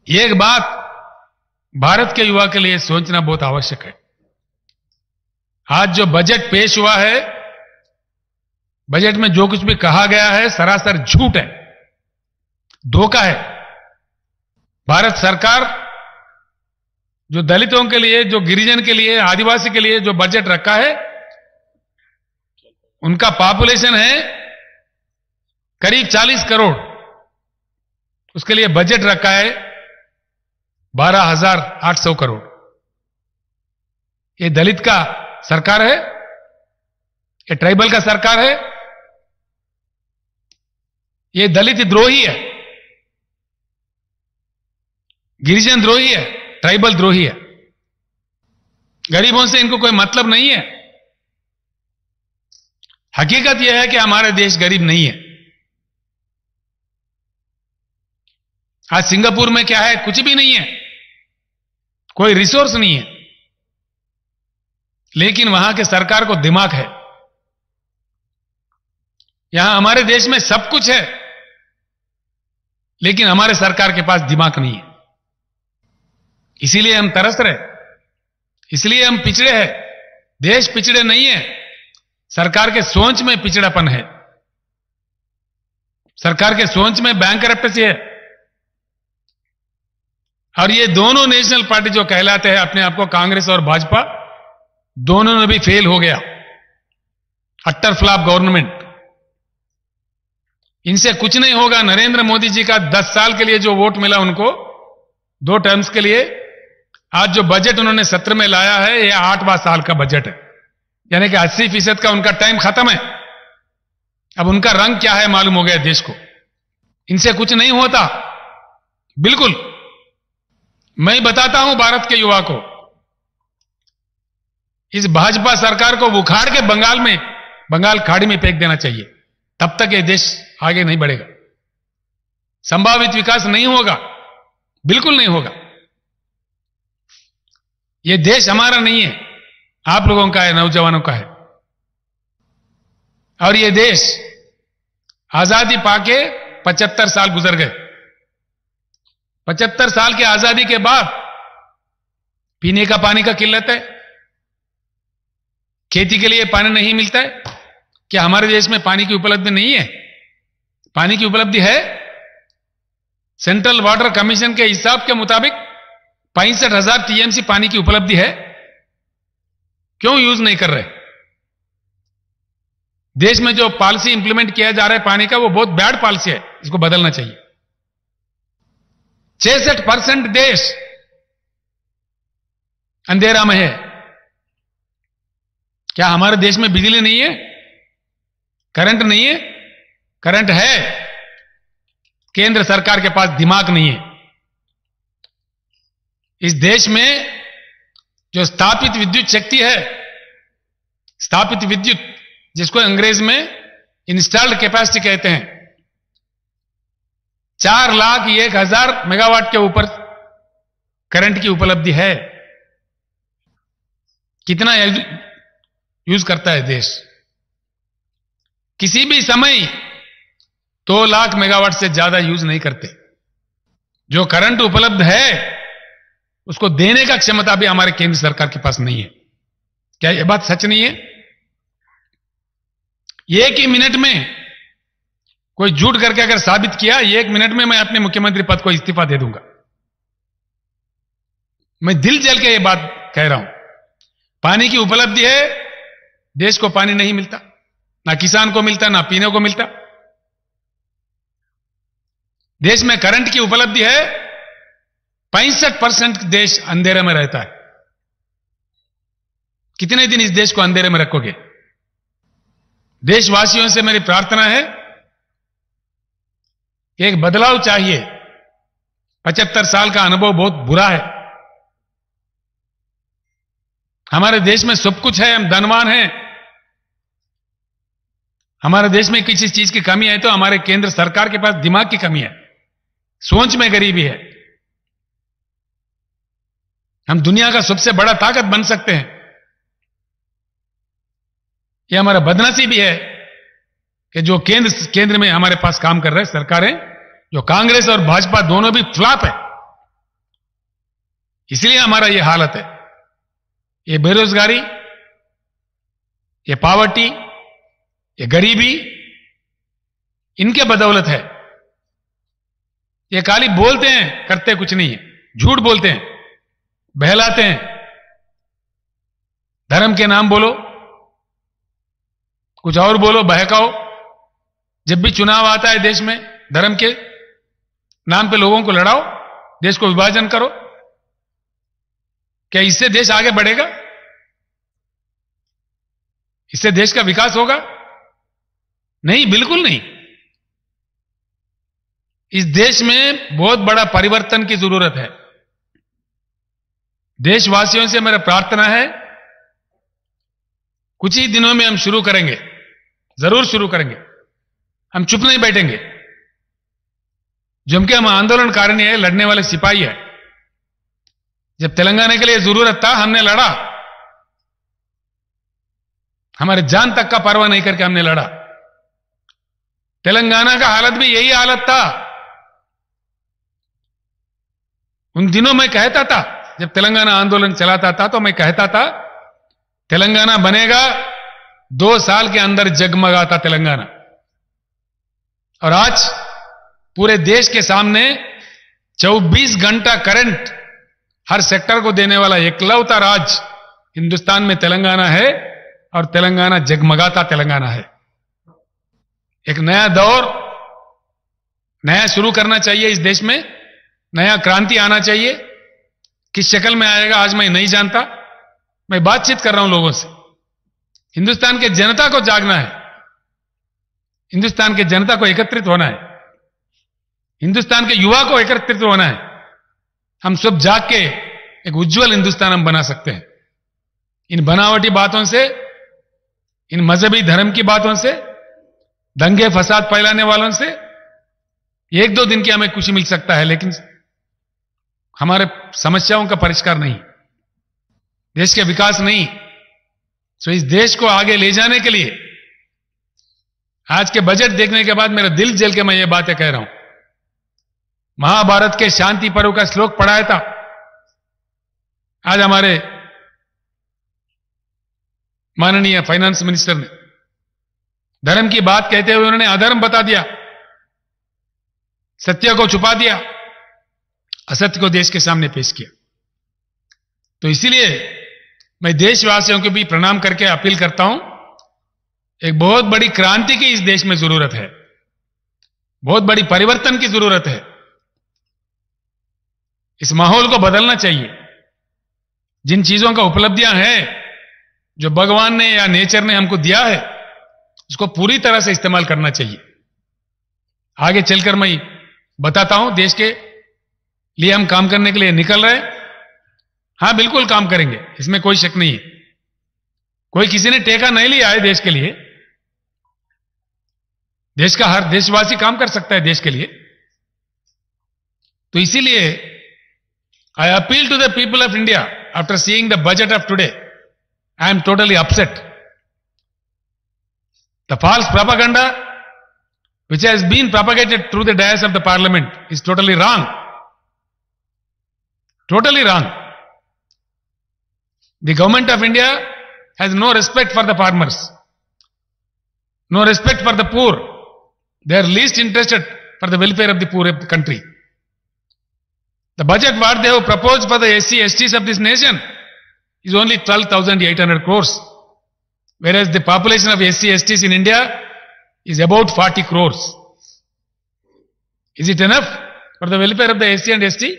एक बात भारत के युवा के लिए सोचना बहुत आवश्यक है। आज जो बजट पेश हुआ है, बजट में जो कुछ भी कहा गया है सरासर झूठ है, धोखा है। भारत सरकार जो दलितों के लिए, जो गिरिजन के लिए, आदिवासी के लिए जो बजट रखा है, उनका पॉपुलेशन है करीब 40 करोड़, उसके लिए बजट रखा है 12,800 करोड़। ये दलित का सरकार है? ये ट्राइबल का सरकार है? ये दलित द्रोही है, गिरिजन द्रोही है, ट्राइबल द्रोही है। गरीबों से इनको कोई मतलब नहीं है। हकीकत यह है कि हमारा देश गरीब नहीं है। आज सिंगापुर में क्या है? कुछ भी नहीं है, कोई रिसोर्स नहीं है, लेकिन वहां के सरकार को दिमाग है। यहां हमारे देश में सब कुछ है, लेकिन हमारे सरकार के पास दिमाग नहीं है। इसीलिए हम तरस रहे, इसलिए हम पिछड़े हैं। देश पिछड़े नहीं है, सरकार के सोच में पिछड़ापन है, सरकार के सोच में बैंकरप्सी है। और ये दोनों नेशनल पार्टी जो कहलाते हैं अपने आप को, कांग्रेस और भाजपा, दोनों ने भी फेल हो गया। Attar flop government. इनसे कुछ नहीं होगा। नरेंद्र मोदी जी का 10 साल के लिए जो वोट मिला उनको, 2 टर्म्स के लिए, आज जो बजट उन्होंने सत्र में लाया है, यह 8वां साल का बजट है, यानी कि 80% का उनका टाइम खत्म है। अब उनका रंग क्या है मालूम हो गया देश को। इनसे कुछ नहीं होता, बिल्कुल। मैं बताता हूं भारत के युवा को, इस भाजपा सरकार को उखाड़ के बंगाल खाड़ी में फेंक देना चाहिए। तब तक ये देश आगे नहीं बढ़ेगा, संभावित विकास नहीं होगा, बिल्कुल नहीं होगा। ये देश हमारा नहीं है, आप लोगों का है, नौजवानों का है। और ये देश आजादी पाके 75 साल गुजर गए। 75 साल की आजादी के बाद पीने का पानी का किल्लत है, खेती के लिए पानी नहीं मिलता है। क्या हमारे देश में पानी की उपलब्धि नहीं है? पानी की उपलब्धि है। सेंट्रल वाटर कमीशन के हिसाब के मुताबिक 65,000 टीएमसी पानी की उपलब्धि है। क्यों यूज नहीं कर रहे? देश में जो पॉलिसी इंप्लीमेंट किया जा रहा है पानी का, वो बहुत बैड पॉलिसी है, इसको बदलना चाहिए। 66% देश अंधेरा में है। क्या हमारे देश में बिजली नहीं है? करंट नहीं है? करंट है, केंद्र सरकार के पास दिमाग नहीं है। इस देश में जो स्थापित विद्युत शक्ति है, स्थापित विद्युत, जिसको अंग्रेज में इंस्टॉल्ड कैपेसिटी कहते हैं, 4,01,000 मेगावाट के ऊपर करंट की उपलब्धि है। कितना यूज करता है देश? किसी भी समय 2 लाख मेगावाट से ज्यादा यूज नहीं करते। जो करंट उपलब्ध है उसको देने का क्षमता भी हमारे केंद्र सरकार के पास नहीं है। क्या यह बात सच नहीं है? एक ही मिनट में कोई झूठ करके अगर साबित किया, 1 मिनट में मैं अपने मुख्यमंत्री पद को इस्तीफा दे दूंगा। मैं दिल जल के ये बात कह रहा हूं। पानी की उपलब्धि है, देश को पानी नहीं मिलता, ना किसान को मिलता, ना पीने को मिलता। देश में करंट की उपलब्धि है, 65% देश अंधेरे में रहता है। कितने दिन इस देश को अंधेरे में रखोगे? देशवासियों से मेरी प्रार्थना है, एक बदलाव चाहिए। 75 साल का अनुभव बहुत बुरा है। हमारे देश में सब कुछ है, हम धनवान हैं। हमारे देश में किसी चीज की कमी है तो हमारे केंद्र सरकार के पास दिमाग की कमी है, सोच में गरीबी है। हम दुनिया का सबसे बड़ा ताकत बन सकते हैं। यह हमारा बदनसीबी है कि जो केंद्र में हमारे पास काम कर रहे सरकारें, जो कांग्रेस और भाजपा दोनों भी फ्लॉप है। इसलिए हमारा ये हालत है। ये बेरोजगारी, ये पावर्टी, ये गरीबी इनके बदौलत है। ये खाली बोलते हैं, करते कुछ नहीं है, झूठ बोलते हैं, बहलाते हैं। धर्म के नाम बोलो, कुछ और बोलो, बहकाओ। जब भी चुनाव आता है देश में, धर्म के नाम पे लोगों को लड़ाओ, देश को विभाजन करो। क्या इससे देश आगे बढ़ेगा? इससे देश का विकास होगा? नहीं, बिल्कुल नहीं। इस देश में बहुत बड़ा परिवर्तन की जरूरत है। देशवासियों से मेरा प्रार्थना है, कुछ ही दिनों में हम शुरू करेंगे, जरूर शुरू करेंगे। हम चुप नहीं बैठेंगे। जो हम आंदोलनकारी है, लड़ने वाले सिपाही है। जब तेलंगाना के लिए जरूरत था, हमने लड़ा। हमारे जान तक का परवाह नहीं करके हमने लड़ा। तेलंगाना का हालत भी यही हालत था। उन दिनों मैं कहता था, जब तेलंगाना आंदोलन चलाता था, तो मैं कहता था तेलंगाना बनेगा, 2 साल के अंदर जगमगाता तेलंगाना। और आज पूरे देश के सामने 24 घंटा करंट हर सेक्टर को देने वाला एकलौता राज्य हिंदुस्तान में तेलंगाना है। और तेलंगाना जगमगाता तेलंगाना है। एक नया दौर, नया शुरू करना चाहिए इस देश में। नया क्रांति आना चाहिए। किस शक्ल में आएगा आज मैं नहीं जानता। मैं बातचीत कर रहा हूं लोगों से। हिंदुस्तान के जनता को जागना है। हिंदुस्तान के जनता को एकत्रित होना है। हिंदुस्तान के युवा को एकत्रित होना है। हम सब जाग के एक उज्जवल हिंदुस्तान हम बना सकते हैं। इन बनावटी बातों से, इन मजहबी धर्म की बातों से, दंगे फसाद फैलाने वालों से 1-2 दिन की हमें खुशी मिल सकता है, लेकिन हमारे समस्याओं का परिष्कार नहीं, देश के विकास नहीं। सो इस देश को आगे ले जाने के लिए आज के बजट देखने के बाद मेरा दिल जल के मैं ये बातें कह रहा हूं। महाभारत के शांति पर्व का श्लोक पढ़ाया था। आज हमारे माननीय फाइनेंस मिनिस्टर ने धर्म की बात कहते हुए उन्होंने अधर्म बता दिया, सत्य को छुपा दिया, असत्य को देश के सामने पेश किया। तो इसीलिए मैं देशवासियों को भी प्रणाम करके अपील करता हूं, एक बहुत बड़ी क्रांति की इस देश में जरूरत है। बहुत बड़ी परिवर्तन की जरूरत है। इस माहौल को बदलना चाहिए। जिन चीजों का उपलब्धियां हैं, जो भगवान ने या नेचर ने हमको दिया है, उसको पूरी तरह से इस्तेमाल करना चाहिए। आगे चलकर मैं बताता हूं, देश के लिए हम काम करने के लिए निकल रहे हैं। हां, बिल्कुल काम करेंगे, इसमें कोई शक नहीं है। कोई किसी ने टेका नहीं लिया है देश के लिए। देश का हर देशवासी काम कर सकता है देश के लिए। तो इसीलिए I appeal to the people of India, after seeing the budget of today, I am totally upset. The false propaganda which has been propagated through the dais of the parliament is totally wrong. Totally wrong. The government of India has no respect for the farmers, no respect for the poor. They are least interested for the welfare of the poor of the country. The budget what they have proposed for the SC, STs of this nation is only 12,800 crores, whereas the population of SC, STs in India is about 40 crores. Is it enough for the welfare of the SC and ST?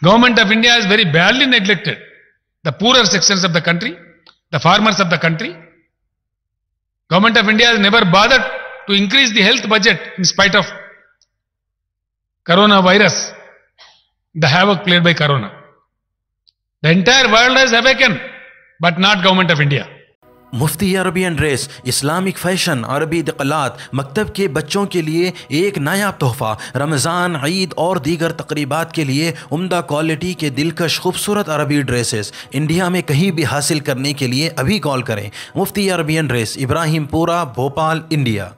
Government of India has very badly neglected the poorer sections of the country, the farmers of the country. Government of India has never bothered to increase the health budget in spite of coronavirus, the havoc played by corona. The entire world has awakened, but not government of India. Mufti Arabian dress, Islamic fashion, अरबी दिक़लात, मकतब के बच्चों के लिए एक नायाब तोहफ़ा, रमज़ान, ईद और दीगर तक़रीबात के लिए उम्दा क्वालिटी के दिलकश खूबसूरत अरबी ड्रेसेस इंडिया में कहीं भी हासिल करने के लिए अभी कॉल करें। Mufti Arabian dress, Ibrahimpura, Bhopal, India.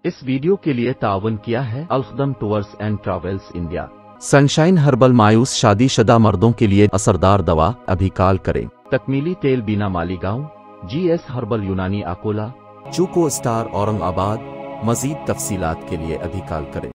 इस वीडियो के लिए ताउन किया है Al Khadam tours and travels India. Sunshine herbal मायूस शादीशुदा मर्दों के लिए असरदार दवा, अभी कॉल करें। तकमीली तेल बीना मालीगांव, GS हर्बल यूनानी अकोला, चूको स्टार औरंगाबाद। मजीद तफसीलात के लिए अभी कॉल करें।